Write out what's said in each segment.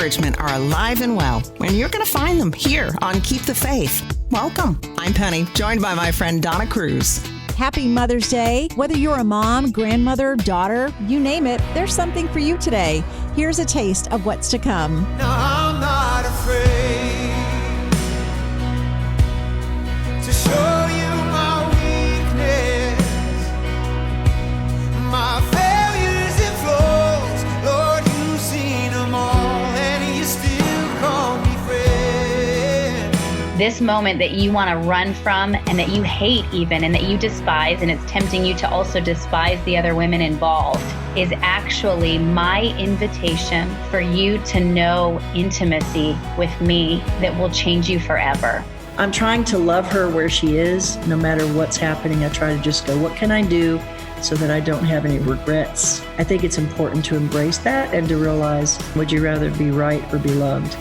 encouragement are alive and well, and you're going to find them here on Keep the Faith. Welcome. I'm Penny, joined by my friend Donna Cruz. Happy Mother's Day. Whether you're a mom, grandmother, daughter, you name it, there's something for you today. Here's a taste of what's to come. No, I'm not afraid to show you my weakness, my failures and flaws. Lord, you've seen them all, and you still call me friend. This moment that you want to run from and that you hate even and that you despise, and it's tempting you to also despise the other women involved, is actually my invitation for you to know intimacy with me that will change you forever. I'm trying to love her where she is, no matter what's happening. I try to just go, what can I do so that I don't have any regrets? I think it's important to embrace that and to realize, would you rather be right or be loved?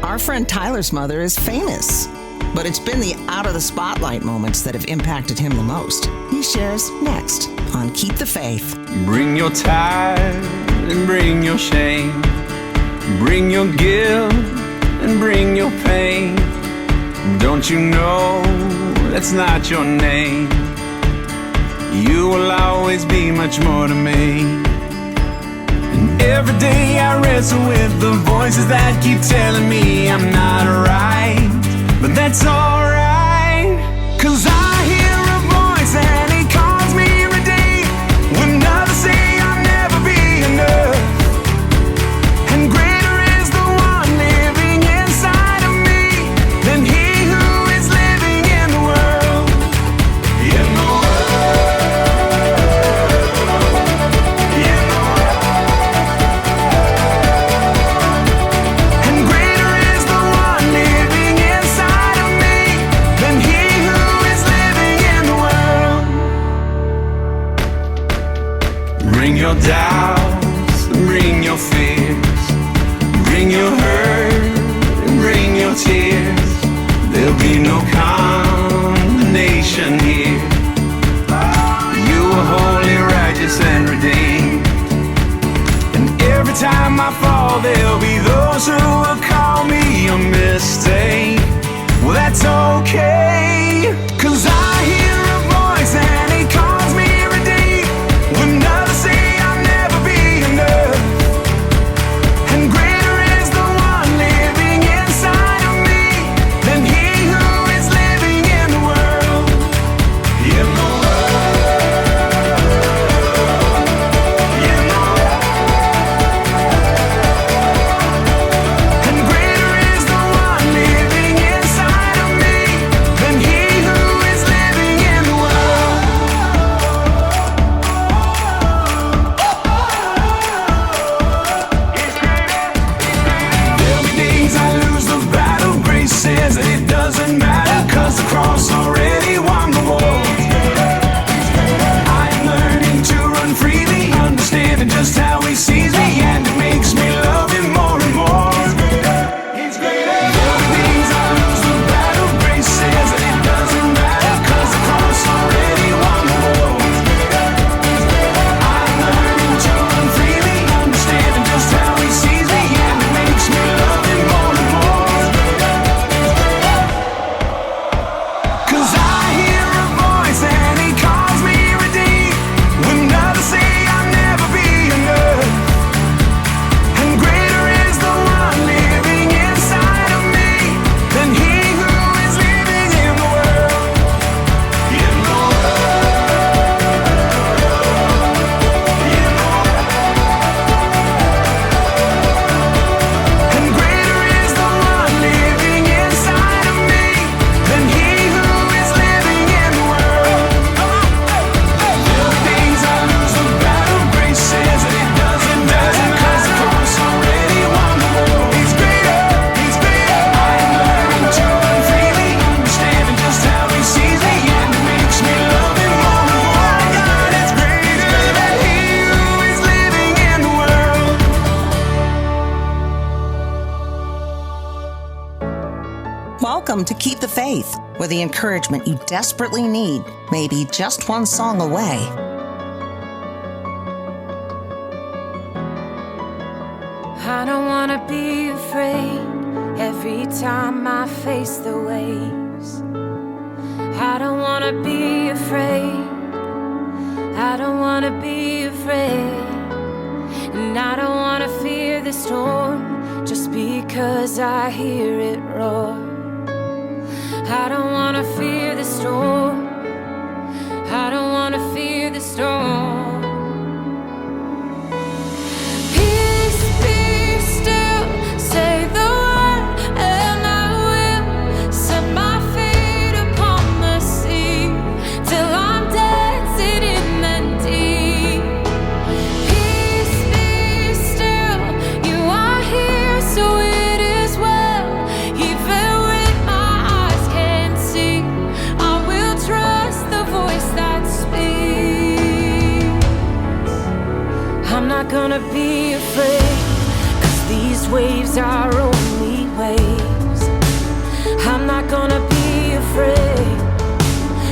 Our friend Tyler's mother is famous, but it's been the out of the spotlight moments that have impacted him the most. He shares next on Keep the Faith. Bring your tithe and bring your shame. Bring your guilt and bring your pain. Don't you know that's not your name? You will always be much more to me. And every day I wrestle with the voices that keep telling me I'm not right. But that's alright, 'cause I hear a voice and he calls me redeemed. When others say I'll never be enough, and greater is the one living inside of me than he who is living in the world. In the Bring your doubts, bring your fears, bring your hurt, and bring your tears. There'll be no condemnation here. You are holy, righteous, and redeemed. And every time I fall, there'll be those who will call me a mistake. Well, that's okay, 'cause I hear a voice and he calls me redeemed. When others say I'll never be enough, and greater is the one living inside of me than he who is living in the world. In the world, in the world. And greater is the one living inside of me than he who is living in the world. There'll be days I lose the battle. Grace says that it doesn't matter, 'cause the cross already won the war. I'm learning to run freely, understanding just how he sees me, and it makes me love him more and more. There'll be days I lose the battle. Grace says that it doesn't matter, 'cause the cross already won the war. I'm learning to run freely, understanding just how he sees me, and it makes me love him more and more. 'Cause I hear a voice and he calls me redeemed. When others say I'll never be enough, and greater is the one living inside of me than he who is living in the world. In the world, in the world. And greater is the one living inside of me than he who is living in the world. There'll be days I lose the battle. Grace says that it doesn't matter, 'cause the cross already won the war. He's greater, he's greater. I'm learning to run freely, understanding just how he sees me, and it makes me love him more and more. My God is greater than he who is living in the world. Welcome to Keep the Faith, where the encouragement you desperately need may be just one song away. I don't wanna be afraid every time I face the waves. I don't wanna be afraid. I don't wanna be afraid. And I don't wanna fear the storm just because I hear it roar. I don't wanna fear the storm. I don't wanna fear the storm. Peace, be still, say the word, and I will set my feet upon the sea till I'm dancing in the deep. Peace, be still, you are here, so it is well. Even when my eyes can't see, I will trust the voice that speaks. I'm not gonna be afraid, 'cause these waves are only waves. I'm not gonna be afraid.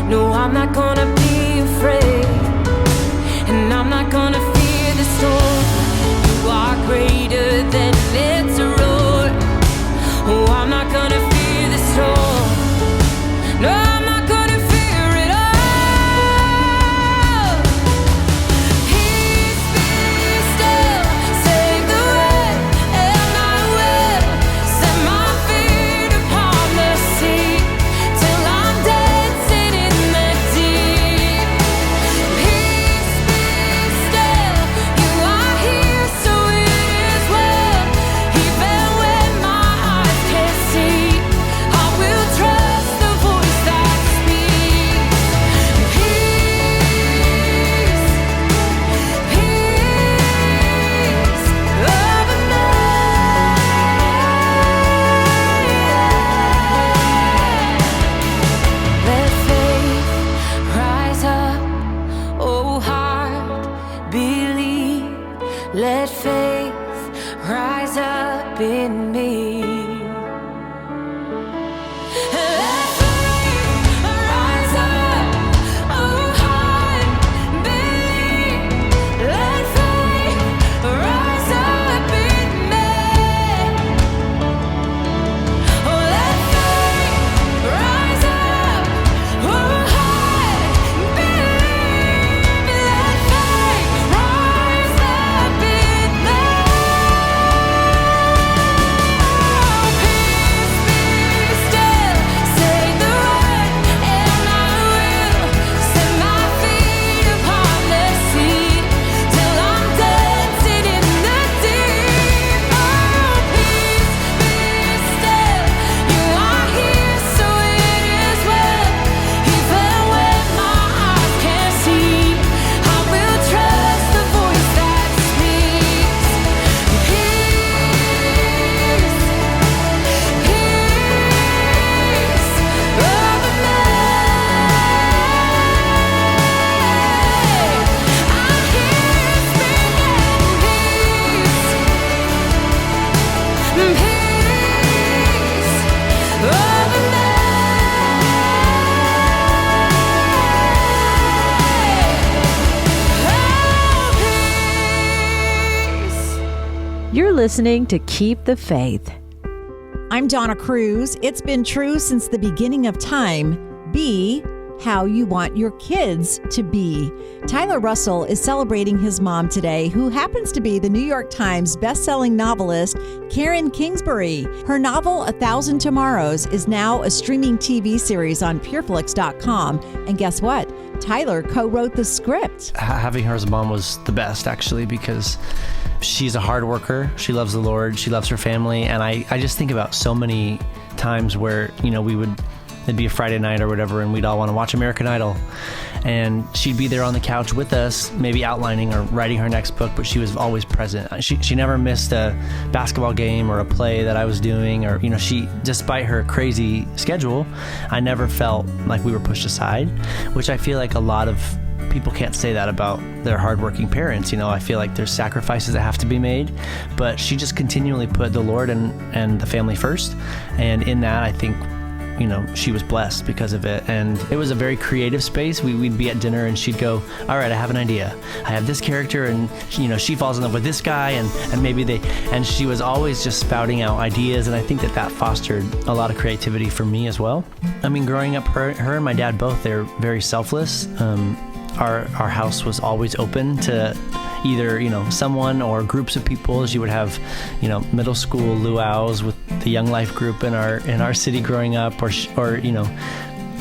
No, I'm not gonna be afraid. And I'm not gonna fear the storm. You are greater than its roar. Oh, I'm not gonna fear the storm. No, I'm not gonna fear it all. Peace, be still, say the word, and I will set my feet upon the sea till I'm dancing in the deep. Peace, be still, you are here, so it is well. Even when my eyes can't see, I will trust the voice that speaks. Peace, peace over me. Let faith rise up, oh heart, believe. Let faith rise up in me. Let faith rise up, oh heart, believe. Let faith rise up in me. Oh, let faith rise up, oh heart, believe. Let faith rise up in me. Peace, be still, say the word, and I will set my feet upon the sea till I'm dancing in the deep. Oh, peace, be still, you are here, so it is well. Even when my eyes can't see, I will trust the voice that speaks. Peace, peace over me. I hear it speaking peace, peace over me. Oh, peace. You're listening to Keep the Faith. I'm Donna Cruz. It's been true since the beginning of time. Be how you want your kids to be. Tyler Russell is celebrating his mom today, who happens to be the New York Times best-selling novelist Karen Kingsbury. Her novel, 1,000 Tomorrows, is now a streaming TV series on PureFlix.com. And guess what? Tyler co-wrote the script. Having her as a mom was the best, actually, because she's a hard worker. She loves the Lord. She loves her family. And I just think about so many times where, it'd be a Friday night or whatever, and we'd all want to watch American Idol. And she'd be there on the couch with us, maybe outlining or writing her next book, but she was always present. She never missed a basketball game or a play that I was doing, or, she, despite her crazy schedule, I never felt like we were pushed aside, which I feel like a lot of people can't say that about their hardworking parents. I feel like there's sacrifices that have to be made, but she just continually put the Lord and the family first. And in that, I think she was blessed because of it. And it was a very creative space. We'd be at dinner and she'd go, all right, I have an idea. I have this character and, she falls in love with this guy and maybe and she was always just spouting out ideas. And I think that fostered a lot of creativity for me as well. I mean, growing up, her and my dad both, they're very selfless. Our house was always open to either, someone or groups of people. She would have, middle school luau's with the Young Life group in our city growing up, or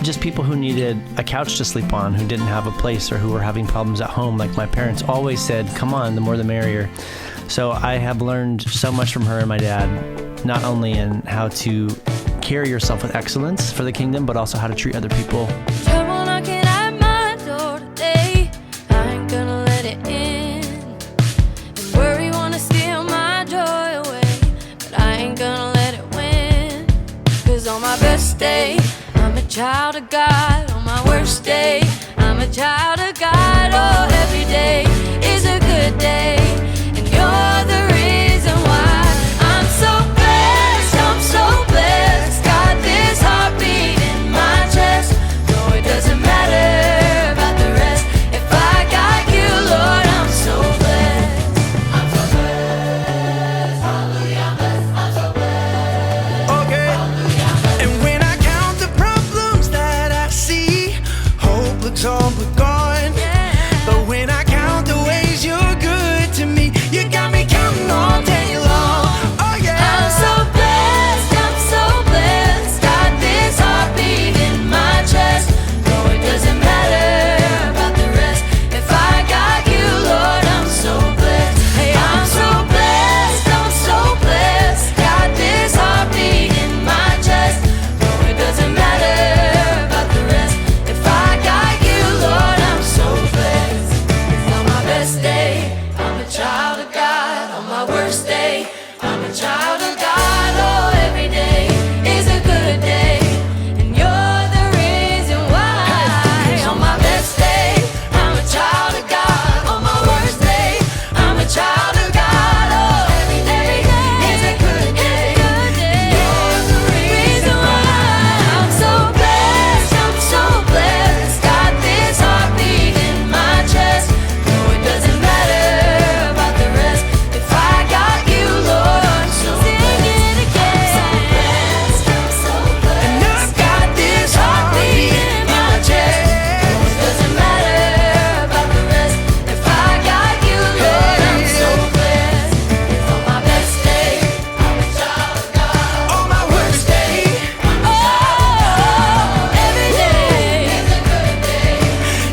just people who needed a couch to sleep on, who didn't have a place or who were having problems at home. Like my parents always said, come on, the more the merrier. So I have learned so much from her and my dad, not only in how to carry yourself with excellence for the kingdom, but also how to treat other people. Trouble knocking at my door today, I ain't gonna let it in. And worry wanna steal my joy away, but I ain't gonna let it win. 'Cause on my best day, I'm a child of God. On my worst day, I'm a child of God. Oh, every day is a good day, and you're the reason why I'm so blessed. I'm so blessed. Got this heartbeat in my chest. No, it doesn't matter about the rest. If I got you, Lord, I'm so blessed. I'm so blessed. Hallelujah, I'm blessed. I'm so blessed. Okay. And when I count the problems that I see, hope looks all but gone. But when I count the ways you're good to me, you got me counting all day long. Oh yeah. I'm so blessed. I'm so blessed. Got this heartbeat in my chest. No, it doesn't matter about the rest. If I got you, Lord, I'm so blessed. Hey, I'm so blessed. I'm so blessed. Got this heartbeat in my chest. No, it doesn't matter about the rest. If I got you, Lord, I'm so blessed. 'Cause on my best day, I'm a child of God. On my worst day, I'm a child of God. Oh, every day is a good day, and you're the reason why. On my best day, I'm a child of God. On my worst day, I'm a child of God. Oh, every day is a good day, and you're the reason why. I'm so blessed. I'm so blessed. Got this heartbeat in my chest. No, it doesn't matter about the rest. If I got you, Lord, so sing it again. I'm so blessed. And I've Got this heartbeat in my chest. No, it doesn't matter about the rest. If I got you, Lord, I'm so blessed. On my best day, I'm a child of God. On my worst day, Oh, every day is a good day.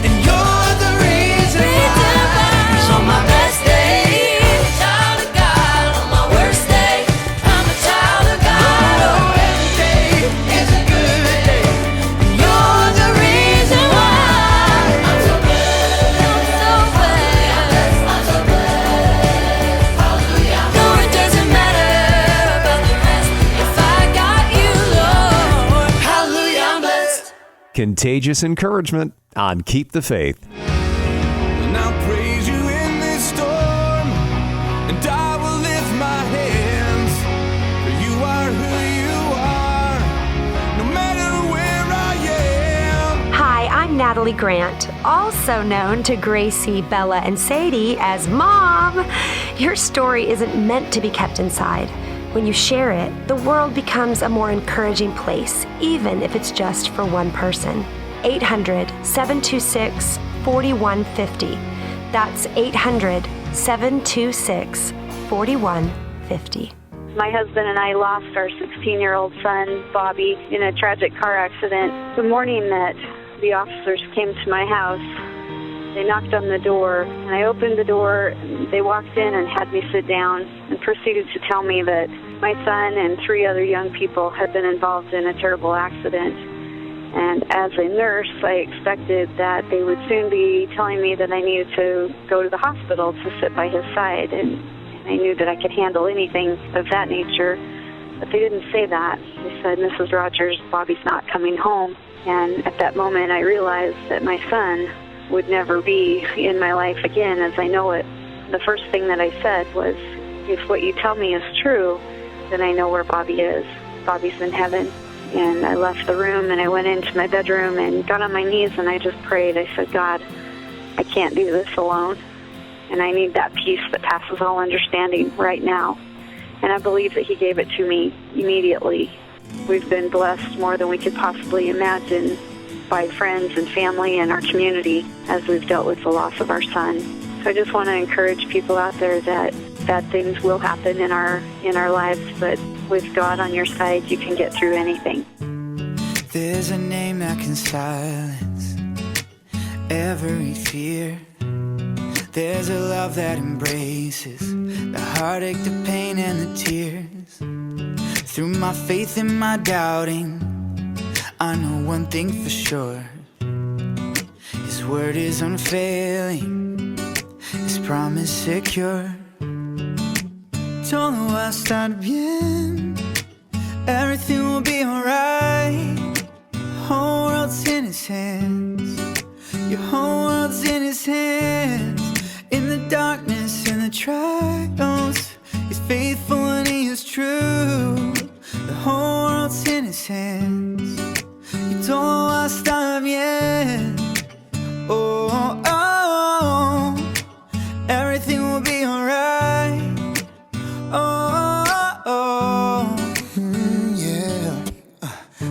and you're the reason why. So on my best day, I'm a child of God. On my worst day, I'm a child of God. Oh, every day is a good day. You're the reason why I'm so blessed. I'm so blessed. I'm so blessed. Hallelujah. No, it doesn't matter about the rest. If I got you, Lord, hallelujah, I'm blessed. Contagious encouragement on Keep the Faith. And I'll praise you in this storm, and I will lift my hands, for you are who you are, no matter where I am. Hi, I'm Natalie Grant, also known to Gracie, Bella, and Sadie as Mom. Your story isn't meant to be kept inside. When you share it, the world becomes a more encouraging place, even if it's just for one person. 800-726-4150. That's 800-726-4150. My husband and I lost our 16-year-old son, Bobby, in a tragic car accident. The morning that the officers came to my house, they knocked on the door, and I opened the door, and they walked in and had me sit down and proceeded to tell me that my son and 3 other young people had been involved in a terrible accident. And as a nurse, I expected that they would soon be telling me that I needed to go to the hospital to sit by his side, and I knew that I could handle anything of that nature. But they didn't say that. They said, Mrs. Rogers, Bobby's not coming home. And at that moment, I realized that my son would never be in my life again as I know it. The first thing that I said was, if what you tell me is true, then I know where Bobby is. Bobby's in heaven. And I left the room and I went into my bedroom and got on my knees and I just prayed. I said, God, I can't do this alone. And I need that peace that passes all understanding right now. And I believe that he gave it to me immediately. We've been blessed more than we could possibly imagine by friends and family and our community as we've dealt with the loss of our son. So I just want to encourage people out there that bad things will happen in our lives, but with God on your side, you can get through anything. There's a name that can silence every fear. There's a love that embraces the heartache, the pain, and the tears. Through my faith and my doubting, I know one thing for sure. His word is unfailing, His promise secure. Todo va a estar bien, everything will be alright. Whole world's in His hands, your whole world's in His hands. In the darkness and the trials, He's faithful and He is true. The whole world's in His hands, y todo va a estar bien. Oh, oh, oh, everything will be alright. Oh, oh, oh. Yeah.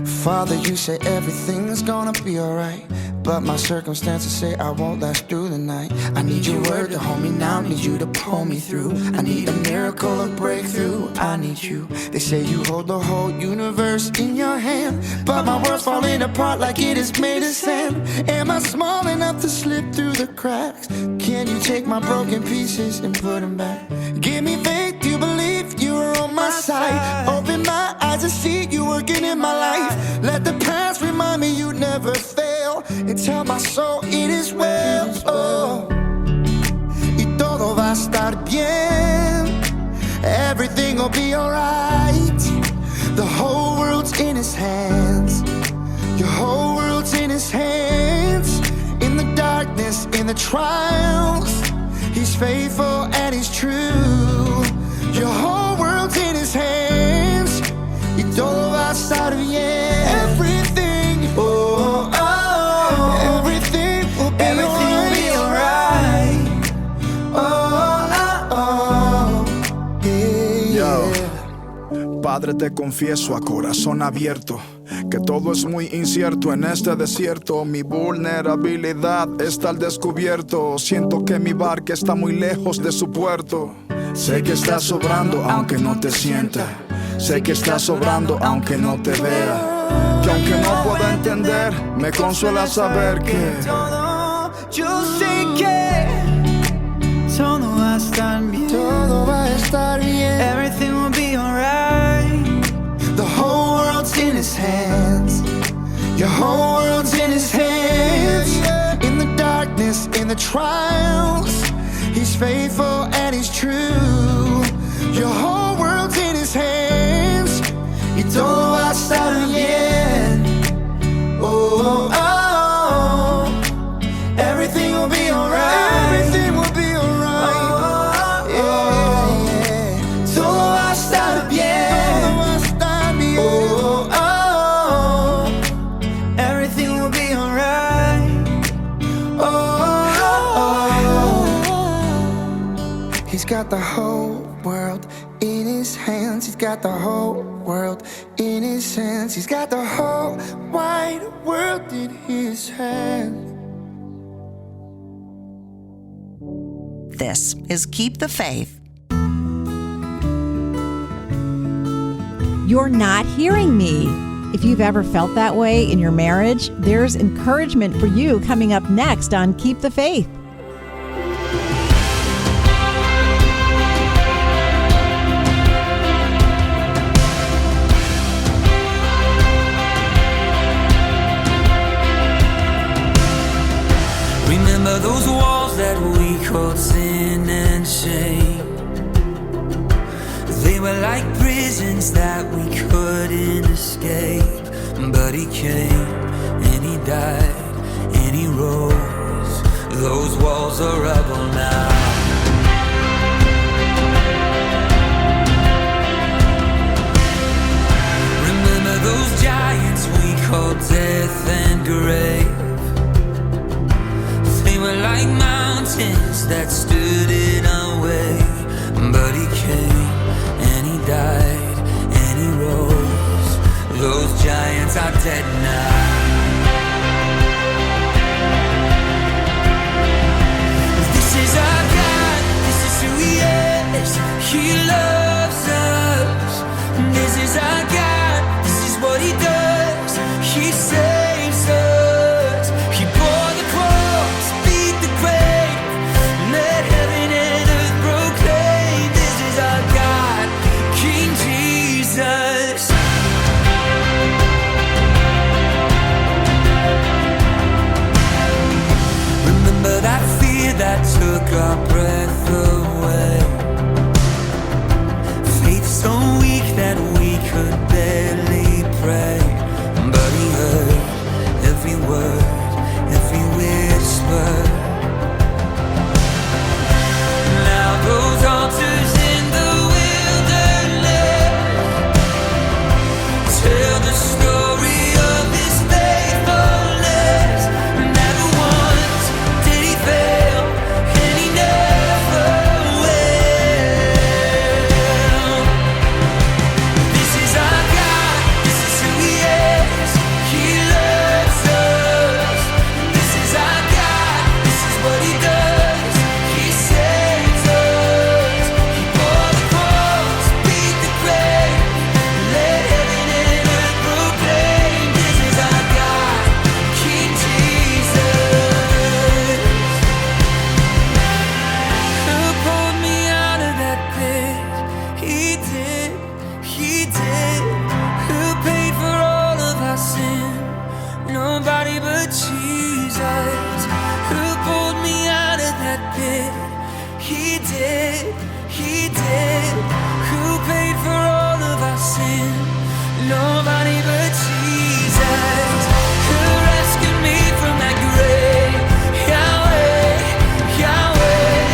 Father, you say everything's gonna be alright, but my circumstances say I won't last through the night. I need your word to hold me now, need you to pull me through. I need a miracle, a breakthrough, I need you. They say you hold the whole universe in your hand, but my world's falling apart like it is made of sand. Am I small enough to slip through the cracks? Can you take my broken pieces and put them back? Give me faith to believe you are on my side. Open my eyes to see you working in my life. Let the past remind me you never fail, and tell my soul it is well. Oh. Y todo va a estar bien, everything will be alright. The whole world's in His hands, your whole world's in His hands. In the darkness, in the trials, He's faithful and He's true. Your whole world's in His hands, y todo va a estar bien. Everything, oh, oh, everything will be alright. Oh, oh, oh, yeah. Yo, Padre, te confieso a corazón abierto que todo es muy incierto en este desierto. Mi vulnerabilidad está al descubierto. Siento que mi barca está muy lejos de su puerto. Sé que estás sobrando aunque no te sienta. Sé que estás sobrando aunque no te vea. Que aunque no pueda entender, me consuela saber que yo sé que todo va a estar bien. Todo va a estar bien. Everything will be alright. The whole world's in His hands, your whole world's in His hands. In the darkness, in the trials, He's faithful and He's true. Your whole world's in His hands, y todo va a estar bien. Oh, oh, oh, everything will be alright. Everything will be alright. Oh, yeah, yeah. Todo va a estar bien. Todo va a estar bien. Oh, oh, oh, everything will be alright. Oh, oh, oh. He's got the whole world in His hands. He's got the whole world in His hands. He's got the whole wide world in His hands. This is Keep the Faith. You're not hearing me. If you've ever felt that way in your marriage, there's encouragement for you coming up next on Keep the Faith. Remember those walls that we called sin and shame? They were like prisons that we couldn't escape. But He came and He died and He rose. Those walls are rubble now. Remember those giants parents are dead now. This is our God, this is who He is. He loves us. This is our God, this is what He does. He saves us. He bore the cross, beat the grave, let heaven and earth proclaim. This is our God, King Jesus. Remember that fear that took our breath away. Faith so weak that we could barely pray. But He heard every word, every whisper. Now those altars in the wilderness tell the story of His faithfulness. Never once did He fail, and He never will. This is our God, this is who He is. He loves us. This is our God, this is what He does. He saves us. He bore the cross, beat the grave, let heaven and earth proclaim. This is our God, King Jesus. Who pulled me out of that pit? He did, He did. Who paid for all of our sin? Nobody but Jesus. Who pulled me out of that pit? He did, He did. Who paid for all of our sin? Nobody but Jesus. Who rescued me from that grave? Yahweh, Yahweh.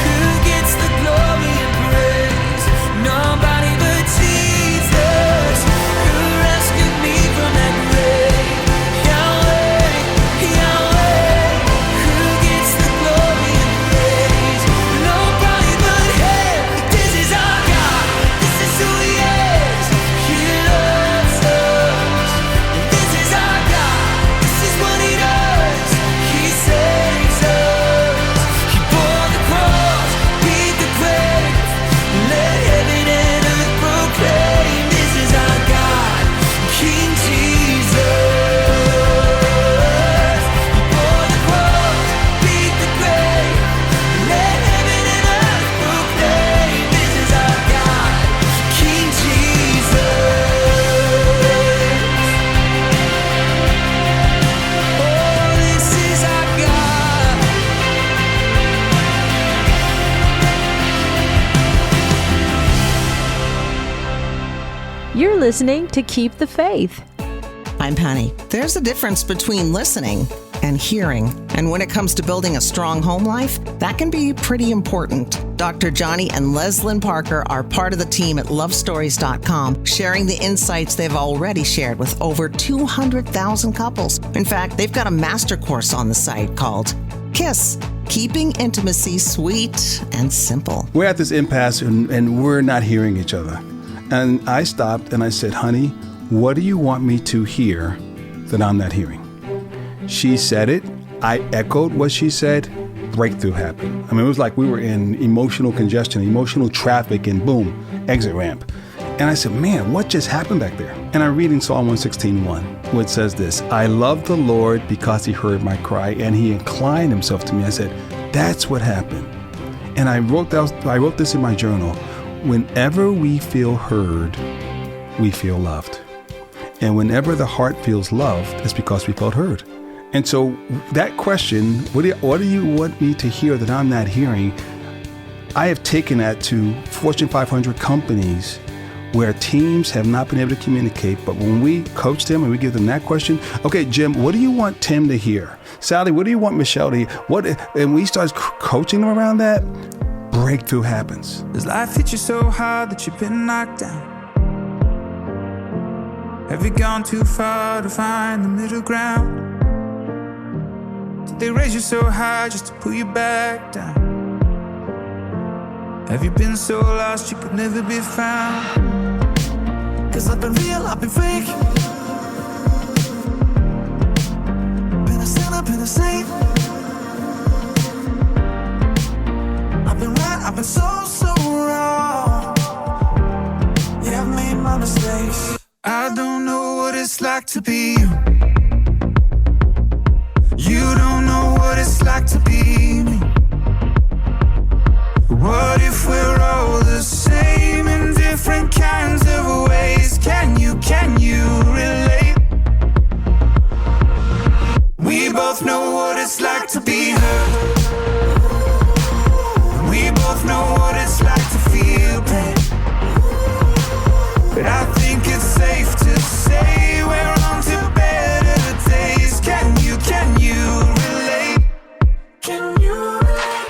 Who gets the glory and praise? Nobody but Jesus. Who rescued me from that grave? Yahweh, Yahweh. Who gets the glory and praise? Nobody but Him. This is our God. This is who He is. He loves us. This is our God. This is what He does. He saves us. He bore the cross, beat the grave, let heaven and earth proclaim. This is our God, King Jesus. He bore the cross, beat the grave, let heaven and earth proclaim. This is our God, King Jesus. Oh, this is our God. You're listening to Keep the Faith. I'm Penny. There's a difference between listening and hearing. And when it comes to building a strong home life, that can be pretty important. Dr. Johnny and Leslyn Parker are part of the team at lovestories.com, sharing the insights they've already shared with over 200,000 couples. In fact, they've got a master course on the site called KISS, Keeping Intimacy Sweet and Simple. We're at this impasse and we're not hearing each other. And I stopped and I said, honey, what do you want me to hear that I'm not hearing? She said it. I echoed what she said. Breakthrough happened. I mean, it was like we were in emotional congestion, emotional traffic, and boom, exit ramp. And I said, man, what just happened back there? And I'm reading Psalm 116:1, which says this: I love the Lord because He heard my cry and He inclined Himself to me. I said, that's what happened. And I wrote this in my journal. Whenever we feel heard, we feel loved. And whenever the heart feels loved, it's because we felt heard. And so that question, what do you want me to hear that I'm not hearing? I have taken that to Fortune 500 companies where teams have not been able to communicate. But when we coach them and we give them that question, okay, Jim, what do you want Tim to hear? Sally, what do you want Michelle to hear? And we start coaching them around that, breakthrough happens. Does life hit you so hard that you've been knocked down? Have you gone too far to find the middle ground? Did they raise you so high just to pull you back down? Have you been so lost you could never be found? 'Cause I've been real, I've been fake. my mistakes. I don't know what it's like to be you. You don't know what it's like to be me. What if we're all the same in different kinds of ways? Can you relate? We both know what it's like to be hurt. We both know what it's like to feel pain. But I think it's safe to say we're on to better days. Can you relate? Can you relate?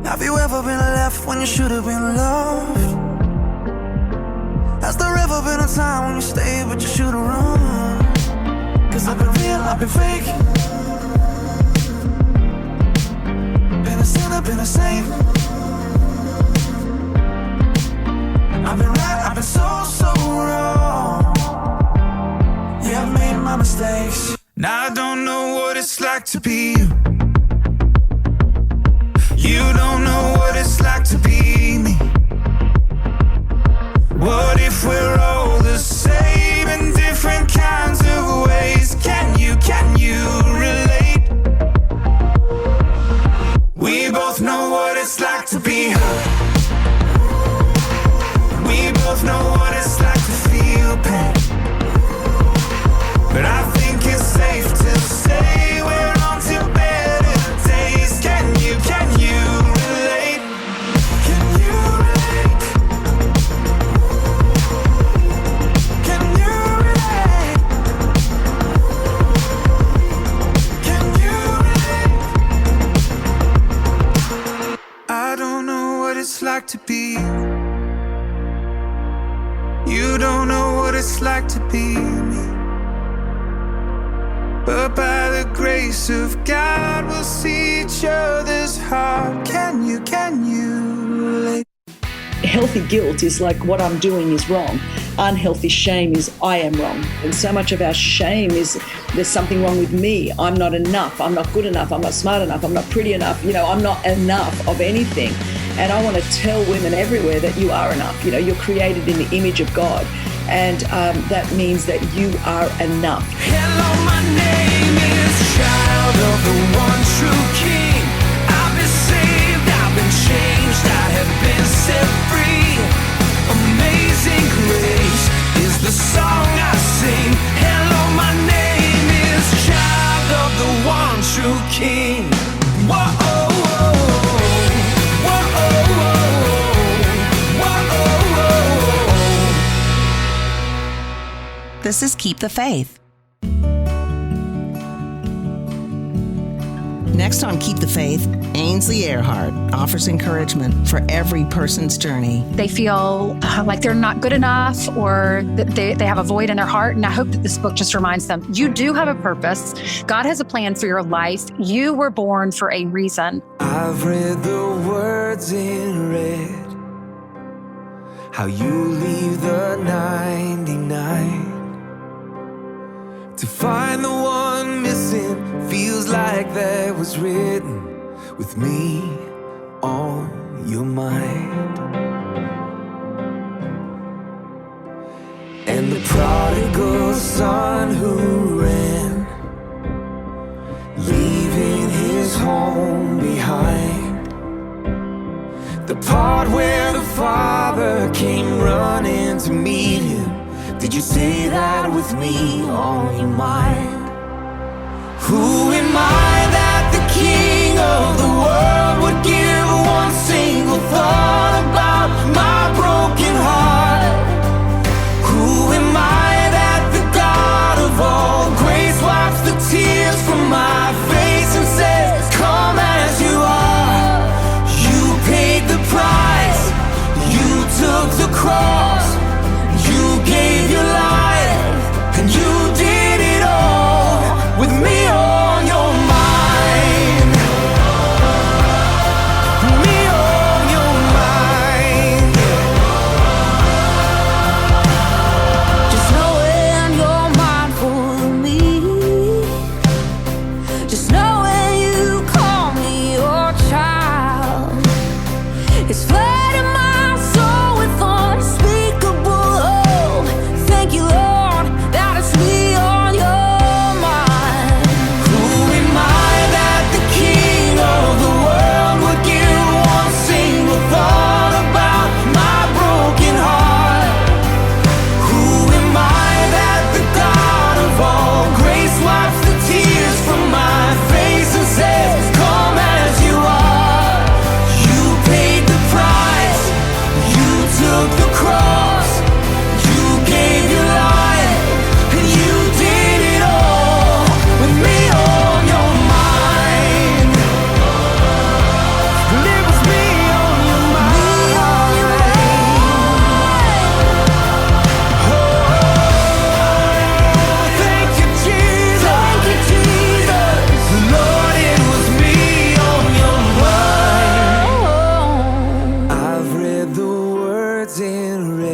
Have you ever been left when you should have been loved? Has there ever been a time when you stayed but you should have run? 'Cause I've been real, I've been fake. Been a sinner, been a saint. I've been right, I've been so wrong. Yeah, I've made my mistakes. Now I don't know what it's like to be you. You don't know what it's like to be me. What if we're all the same in different kinds of ways? Can you relate? We both know what it's like to be hurt. We both know what it's like to feel pain. But I think it's safe to say we're on to better days. Can you relate? Can you relate? Can you relate? Can you relate? I don't know what it's like to be you. You don't know what it's like to be me. But by the grace of God, we'll see each other's heart. Can you relate? Healthy guilt is like what I'm doing is wrong. Unhealthy shame is I am wrong. And so much of our shame is there's something wrong with me. I'm not enough. I'm not good enough. I'm not smart enough. I'm not pretty enough. I'm not enough of anything. And I want to tell women everywhere that you are enough. You're created in the image of God. And that means that you are enough. Hello, my name is Child of the One True King. I've been saved, I've been changed, I have been set free. Amazing grace is the song I sing. Hello, my name is Child of the One True King. Whoa. This is Keep the Faith. Next on Keep the Faith, Ainsley Earhart offers encouragement for every person's journey. They feel like they're not good enough or that they have a void in their heart. And I hope that this book just reminds them, you do have a purpose. God has a plan for your life. You were born for a reason. I've read the words in red, how you leave the 99 to find the one missing. Feels like that was written with me on your mind. And the prodigal son who ran, leaving his home behind. The part where the father came running to meet him. Did you say that with me on your mind? Who am I that the king of the world would give one single thought about my broken heart? Who am I that the God of all grace wipes the tears from my face and says, come as you are? You paid the price, you took the cross, you gave your life, and you did it all with me on your mind. Me on your mind.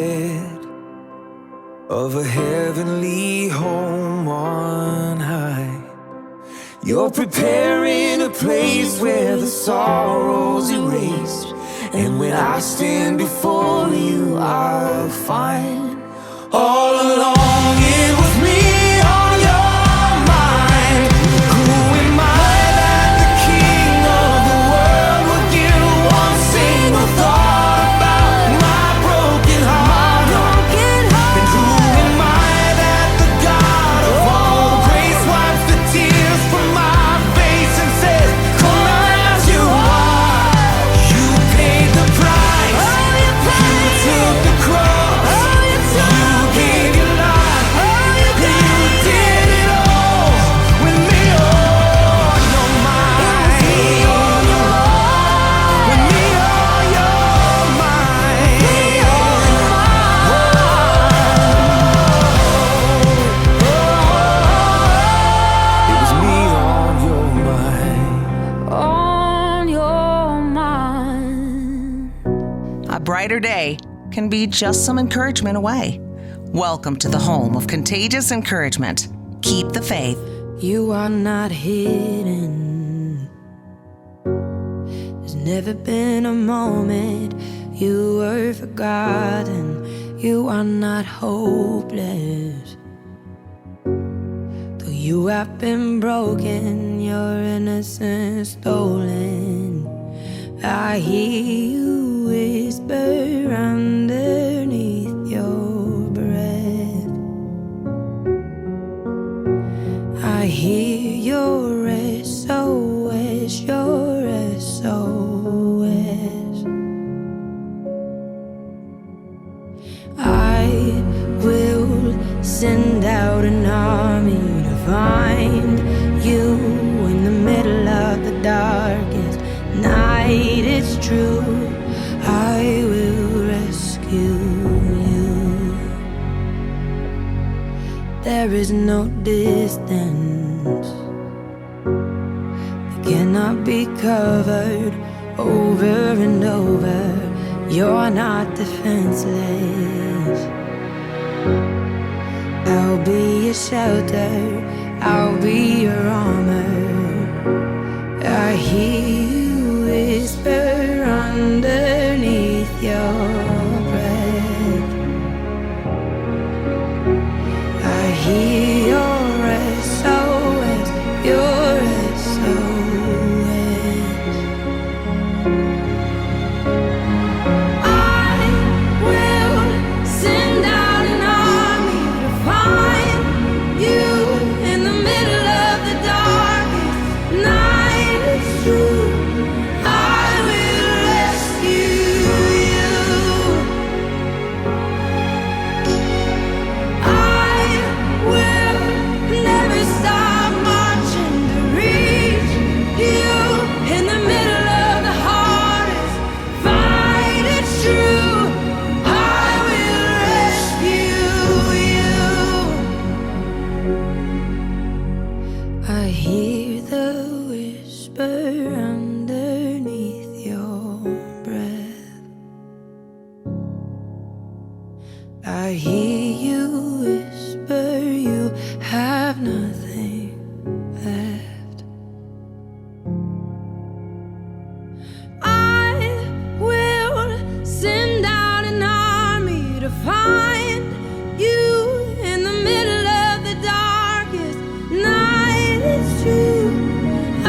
bed of a heavenly home on high. You're preparing a place where the sorrow's erased, and when I stand before you, I'll find all along it was me on your mind. Who am I that the King of the world would give one single thought about my broken heart? And who am I that the God of all grace wipes the tears from my face and says, come as you are? You paid the price. You took the cross. You gave your life. You did it all with me on your mind. With me on your mind. It was me on your mind. On your mind. A brighter day can be just some encouragement away. Welcome to the home of contagious encouragement. Keep the faith. You are not hidden. There's never been a moment you were forgotten. You are not hopeless. Though you have been broken, your innocence stolen, I hear you whisper underneath your breath. I hear your SOS, your SOS. I will send out an army to find you in the middle of the darkest night. It's true, I will rescue you. There is no distance that cannot be covered over and over. You're not defenseless. I'll be your shelter, I'll be your armor. I hear you whisper underneath your breath. I hear your SOS, your SOS. I will send out an army to find you in the middle of the darkest night. It's true, I will rescue you. I will never stop marching to reach you in the middle of the hardest fight. It's true, I will rescue you. I hear the whisper underneath your breath. I hear you whisper you have nothing left. I will send out an army to find you in the middle of the darkest night. It's true, I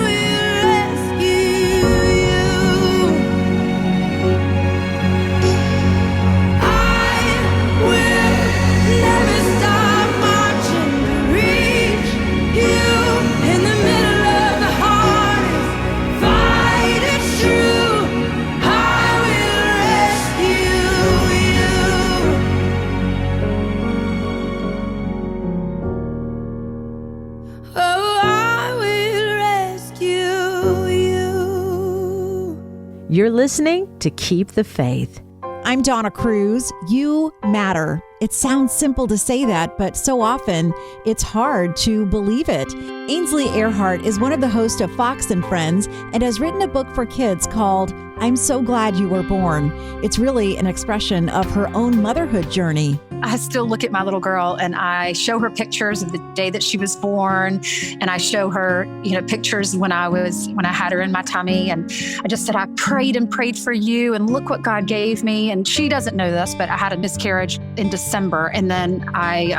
will rescue you. I will never stop marching to reach you in the middle of the hardest fight. It's true, I will rescue you. Oh, I will rescue you. You're listening to Keep the Faith. I'm Donna Cruz. You matter. It sounds simple to say that, but so often it's hard to believe it. Ainsley Earhart is one of the hosts of Fox and Friends and has written a book for kids called I'm So Glad You Were Born. It's really an expression of her own motherhood journey. I still look at my little girl and I show her pictures of the day that she was born. And I show her, pictures when I had her in my tummy. And I just said, I prayed and prayed for you and look what God gave me. And she doesn't know this, but I had a miscarriage in December. And then I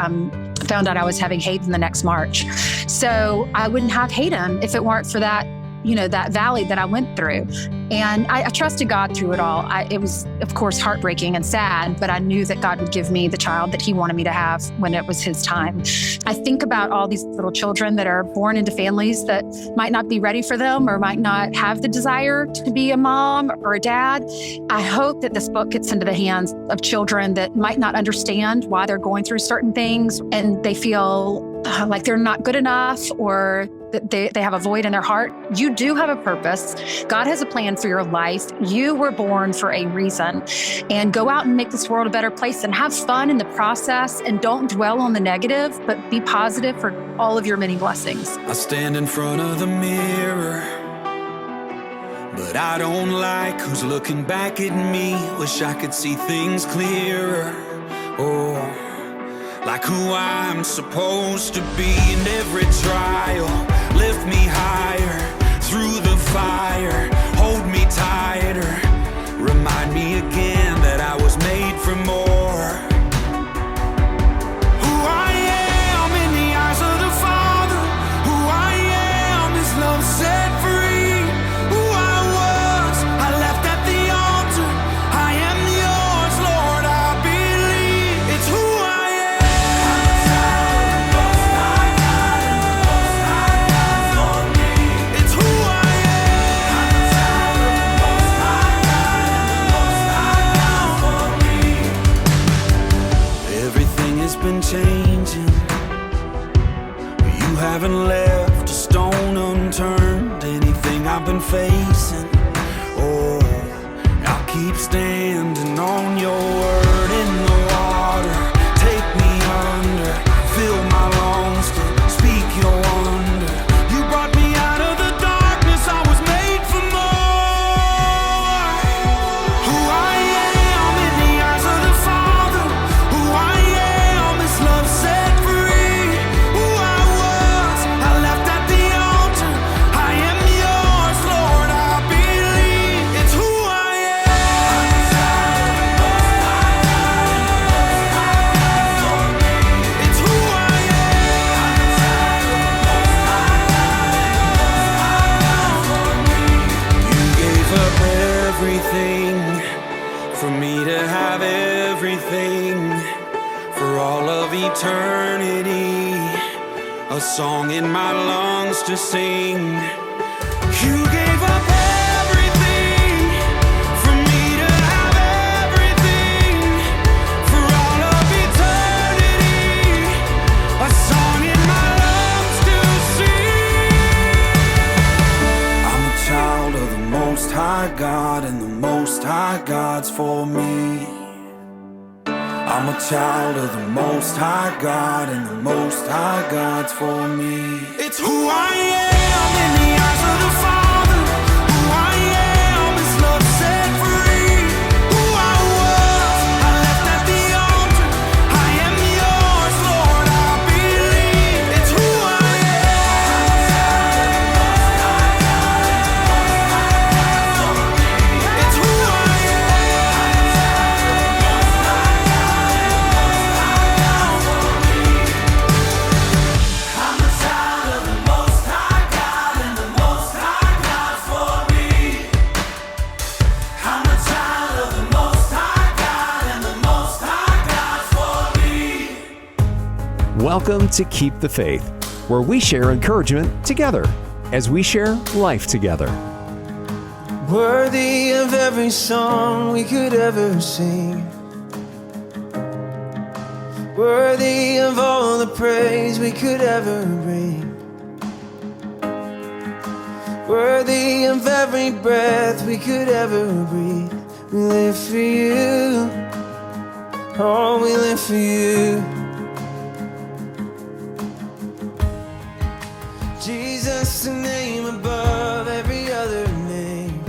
found out I was having Hayden the next March. So I wouldn't have Hayden if it weren't for that, that valley that I went through. And I trusted God through it all. It was, of course, heartbreaking and sad, but I knew that God would give me the child that he wanted me to have when it was his time. I think about all these little children that are born into families that might not be ready for them or might not have the desire to be a mom or a dad. I hope that this book gets into the hands of children that might not understand why they're going through certain things and they feel like they're not good enough or that they have a void in their heart. You do have a purpose. God has a plan for your life. You were born for a reason. And go out and make this world a better place and have fun in the process and don't dwell on the negative, but be positive for all of your many blessings. I stand in front of the mirror, but I don't like who's looking back at me. Wish I could see things clearer. Oh, like who I'm supposed to be. In every trial, lift me higher through the fire, hold me tighter, remind me again that I was made for more. Who I am in the eyes of the Father, who I am is love set free. Who I was, I left at the altar. I am yours, Lord, I believe. It's who I am. It's who I am. Everything has been changing. You haven't left a stone unturned. Anything I've been facing, oh, I'll keep standing on your word. In the water, take me under, fill my lungs to speak your wonder. You brought me out of the darkness, I was made for more. Who I am in the eyes of the Father, who I am is love set free. Who I was, I left at the altar. I am yours, Lord, I believe. It's who I am. It's who I am. You gave up everything for me to have everything for all of eternity. A song in my lungs to sing. You gave up everything for me to have everything for all of eternity. A song in my lungs to sing. I'm a child of the Most High God, and the Most High God's for me. I'm a child of the Most High God, and the Most High God's for me. It's who I am in the eyes of the Father. Who I am is love set free. Who I was, I left at the altar. I am yours, Lord, I believe. It's who I am. It's who I I'm a child of the Most High God, and the Most High God's for me. I'm a child of the Most High God, and the Most High God's for me. Welcome to Keep the Faith, where we share encouragement together as we share life together. Worthy of every song we could ever sing. Worthy of all the praise we could ever bring. Worthy of every breath we could ever breathe. We live for you. Oh, we live for you. Jesus, the name above every other name.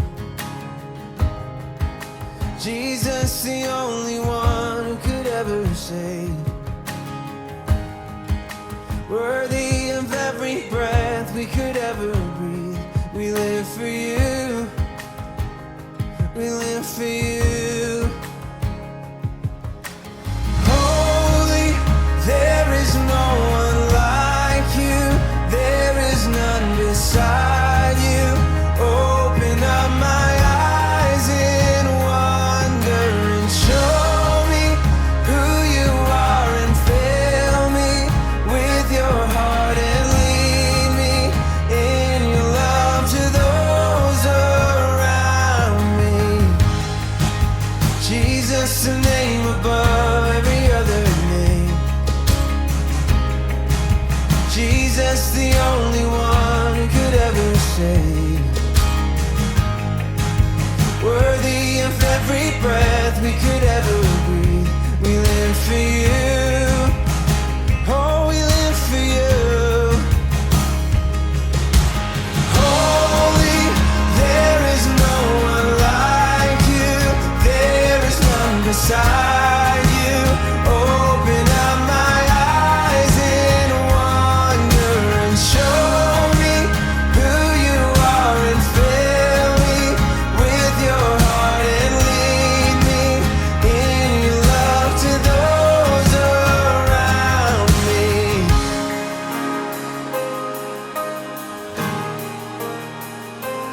Jesus, the only one who could ever save. Worthy of every breath we could ever breathe. We live for you. We live for you. Holy, there is no one like you. There is none beside you. Open up my eyes in wonder and show me who you are and fill me with your heart and lead me in your love to those around me. Jesus, the name above every other name. Jesus, the only one who could ever save. Worthy of every breath we could ever breathe. We live for you. Oh, we live for you. Holy, there is no one like you. There is none beside you. Open up my eyes in wonder and show me who you are and fill me with your heart and lead me in your love to those around me.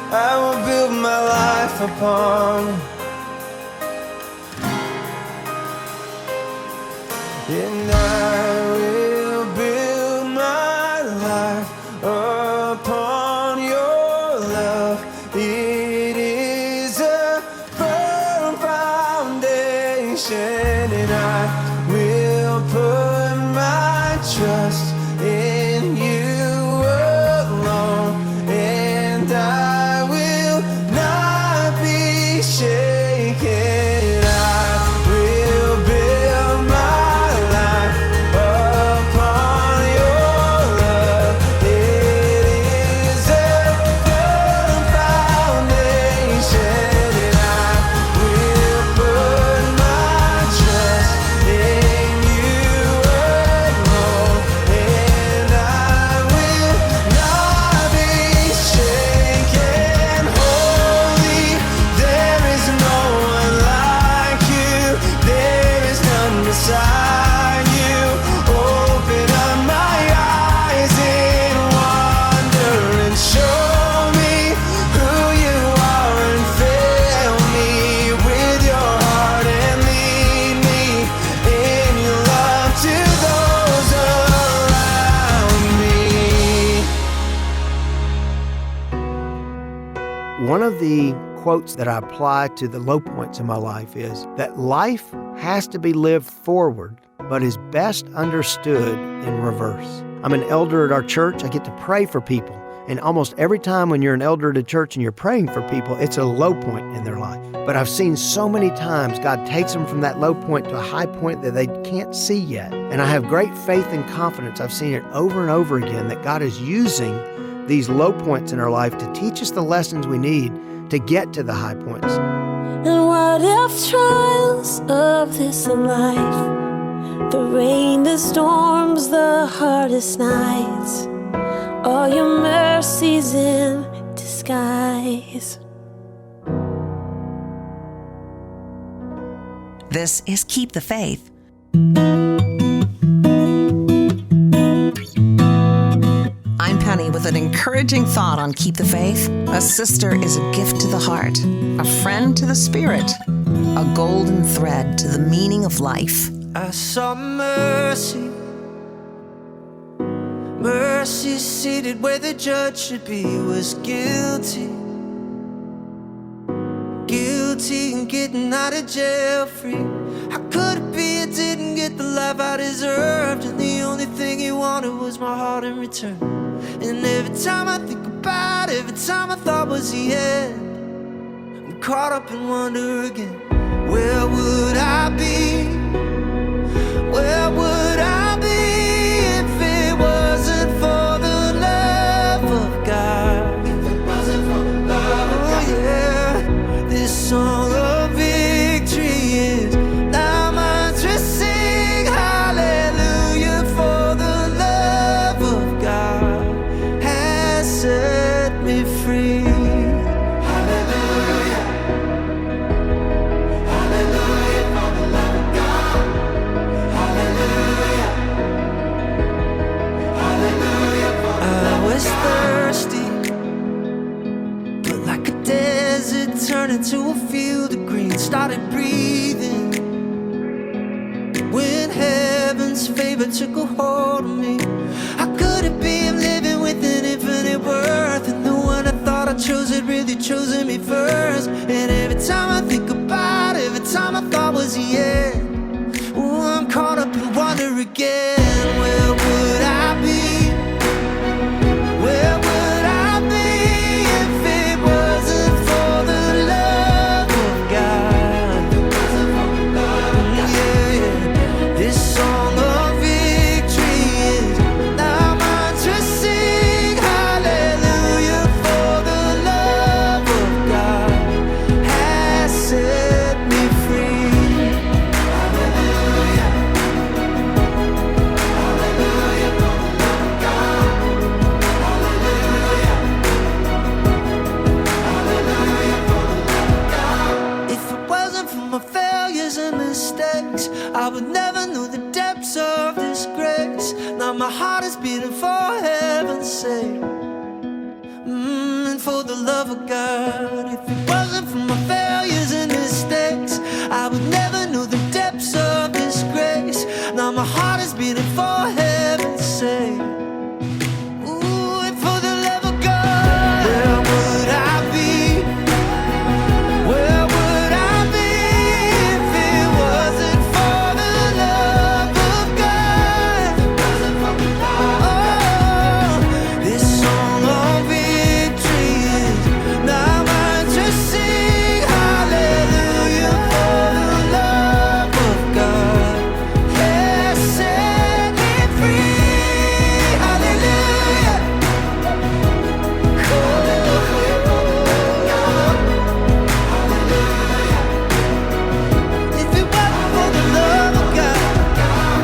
I will build my life upon and I will build my life upon your love. It is a firm foundation, and I will put my trust in you alone, and I will not be shaken. I will build my life upon your love. It is a firm foundation, and I will put my trust in you alone, and I will not be shaken. Holy, there is no one like you. There is none beside you. Open up my eyes in wonder and show me who you are and fill me with your heart and lead me in your love to those around me. One of the quotes that I apply to the low points in my life is that life has to be lived forward, but is best understood in reverse. I'm an elder at our church. I get to pray for people. And almost every time when you're an elder at a church and you're praying for people, it's a low point in their life. But I've seen so many times God takes them from that low point to a high point that they can't see yet. And I have great faith and confidence. I've seen it over and over again that God is using these low points in our life to teach us the lessons we need to get to the high points. And what if trials of this life, the rain, the storms, the hardest nights, all your mercies in disguise? This is Keep the Faith. I'm Penny with an encouraging thought on Keep the Faith. A sister is a gift to the heart, a friend to the spirit, a golden thread to the meaning of life. I saw mercy, mercy seated where the judge should be, was guilty, guilty and getting out of jail free. How could it be I didn't get the life I deserved, and the only thing he wanted was my heart in return? And every time I think about it, every time I thought was the end, I'm caught up in wonder again. Where would I be favor took a hold of me. How could it be I'm living with an infinite worth, and the one I thought I chose had really chosen me first? And every time I think about it, every time I thought was the end, ooh, I'm caught up in wonder again. Where would I be? Where would I be if it wasn't for the love of God? Yeah, yeah. This song of victory is now mine to sing. Hallelujah, for the love of God has set me free. Hallelujah. Hallelujah, for the love of God. Hallelujah. Hallelujah, for the love of God. If it wasn't for my failures and mistakes, I would never know the depths of this grace. Now my heart is beating for heaven's sake, and for the love of God. If it wasn't for my failures and mistakes, I would never know the depths of this grace. Now my heart is beating for heaven's sake. Ooh, and for the love of God, where would I be? Where would I be if it wasn't for the love of God? Oh, this song of victory is now mine to sing. Hallelujah, for the love of God has set me free. Hallelujah. Hallelujah, for the love of God. If it wasn't for the love of God,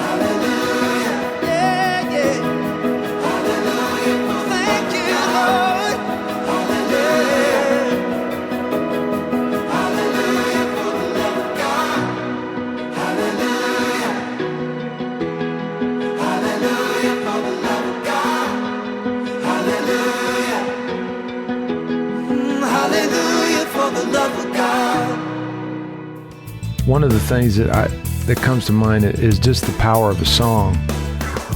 hallelujah, yeah, yeah, hallelujah, thank you, Lord, hallelujah, hallelujah, for the love of God, hallelujah, hallelujah, for the love of God, hallelujah, hallelujah, for the love of God. One of the things that comes to mind is just the power of a song.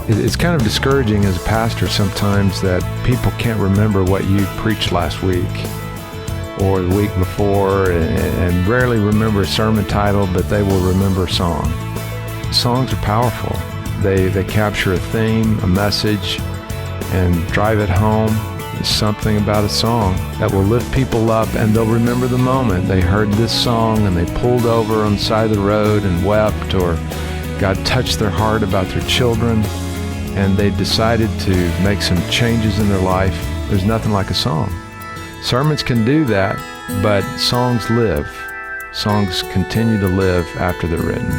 It's kind of discouraging as a pastor sometimes that people can't remember what you preached last week or the week before, and rarely remember a sermon title, but they will remember a song. Songs are powerful. They capture a theme, a message, and drive it home. There's something about a song that will lift people up, and they'll remember the moment they heard this song and they pulled over on the side of the road and wept, or God touched their heart about their children and they decided to make some changes in their life. There's nothing like a song. Sermons can do that, but songs live. Songs continue to live after they're written.